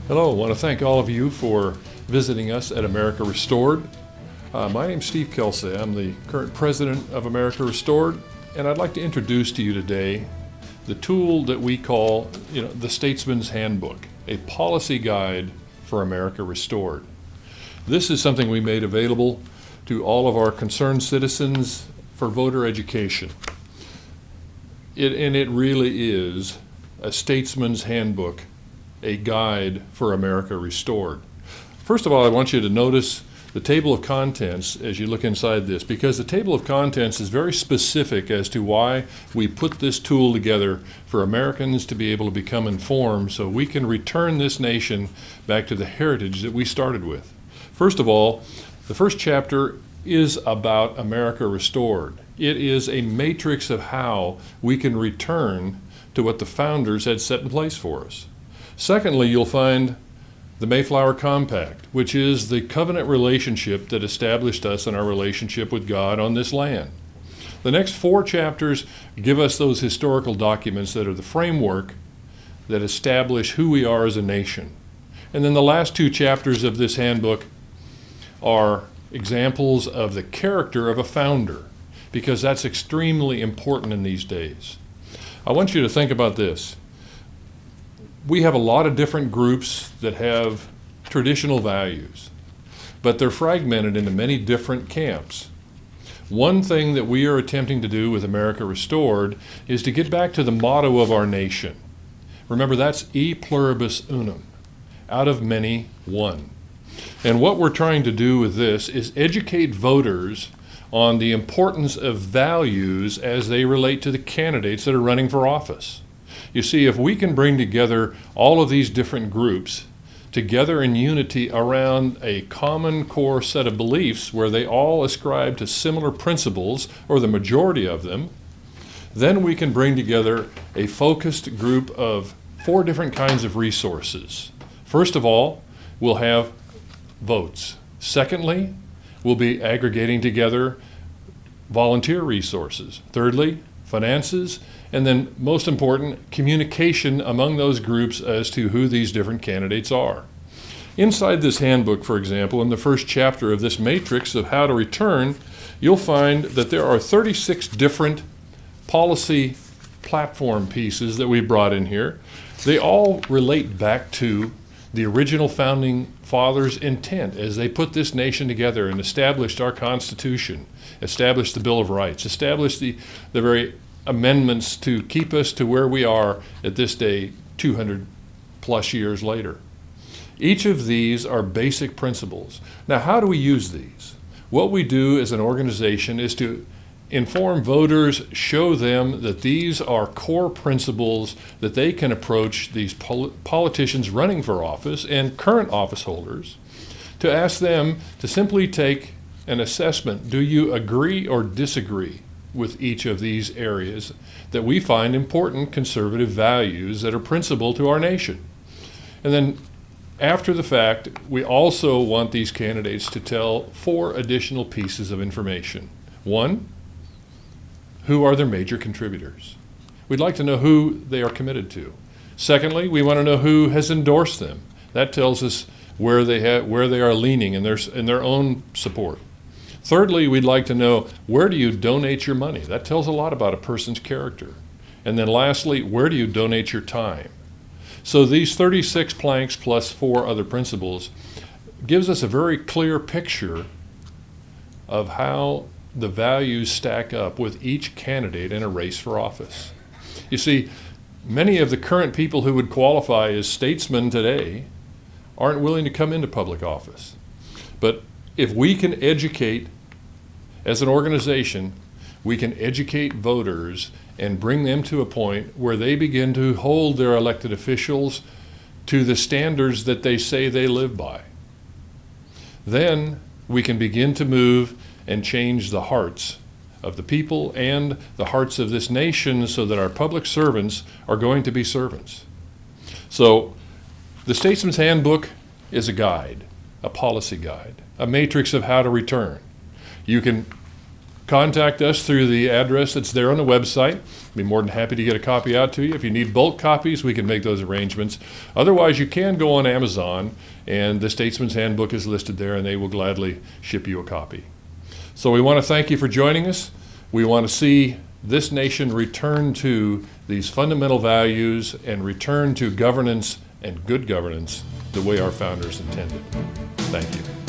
Hello, I want to thank all of you for visiting us at America Restored. My name's Steve Kelsay. I'm the current president of America Restored, and I'd like to introduce to you today the tool that we call, the Statesman's Handbook, a policy guide for America Restored. This is something we made available to all of our concerned citizens for voter education. It really is a statesman's handbook, a guide for America Restored. First of all, I want you to notice the table of contents as you look inside this, because the table of contents is very specific as to why we put this tool together for Americans to be able to become informed so we can return this nation back to the heritage that we started with. First of all, the first chapter is about America Restored. It is a matrix of how we can return to what the founders had set in place for us. Secondly, you'll find the Mayflower Compact, which is the covenant relationship that established us in our relationship with God on this land. The next 4 chapters give us those historical documents that are the framework that establish who we are as a nation. And then the last 2 chapters of this handbook are examples of the character of a founder, because that's extremely important in these days. I want you to think about this. We have a lot of different groups that have traditional values, but they're fragmented into many different camps. One thing that we are attempting to do with America Restored is to get back to the motto of our nation. Remember, that's e pluribus unum, out of many, one. And what we're trying to do with this is educate voters on the importance of values as they relate to the candidates that are running for office. You see, if we can bring together all of these different groups together in unity around a common core set of beliefs where they all ascribe to similar principles, or the majority of them, then we can bring together a focused group of 4 different kinds of resources. First of all, we'll have votes. Secondly, we'll be aggregating together volunteer resources. Thirdly, finances. And then, most important, communication among those groups as to who these different candidates are. Inside this handbook, for example, in the first chapter of this matrix of how to return, you'll find that there are 36 different policy platform pieces that we brought in here. They all relate back to the original founding fathers' intent as they put this nation together and established our Constitution, established the Bill of Rights, established the very amendments to keep us to where we are at this day 200 plus years later. Each of these are basic principles. Now, how do we use these? What we do as an organization is to inform voters, show them that these are core principles that they can approach these politicians running for office and current office holders, to ask them to simply take an assessment. Do you agree or disagree with each of these areas that we find important conservative values that are principal to our nation? And then after the fact, we also want these candidates to tell 4 additional pieces of information. 1, who are their major contributors? We'd like to know who they are committed to. Secondly, we want to know who has endorsed them. That tells us where they are leaning in their own support. Thirdly, we'd like to know, where do you donate your money? That tells a lot about a person's character. And then lastly, where do you donate your time? So these 36 planks plus 4 other principles gives us a very clear picture of how the values stack up with each candidate in a race for office. You see, many of the current people who would qualify as statesmen today aren't willing to come into public office. But if we can educate, as an organization, we can educate voters and bring them to a point where they begin to hold their elected officials to the standards that they say they live by. Then we can begin to move and change the hearts of the people and the hearts of this nation so that our public servants are going to be servants. So the Statesman's Handbook is a guide, a policy guide, a matrix of how to return. You can contact us through the address that's there on the website. Be more than happy to get a copy out to you. If you need bulk copies, we can make those arrangements. Otherwise, you can go on Amazon, and the Statesman's Handbook is listed there, and they will gladly ship you a copy. So we want to thank you for joining us. We want to see this nation return to these fundamental values and return to governance and good governance the way our founders intended. Thank you.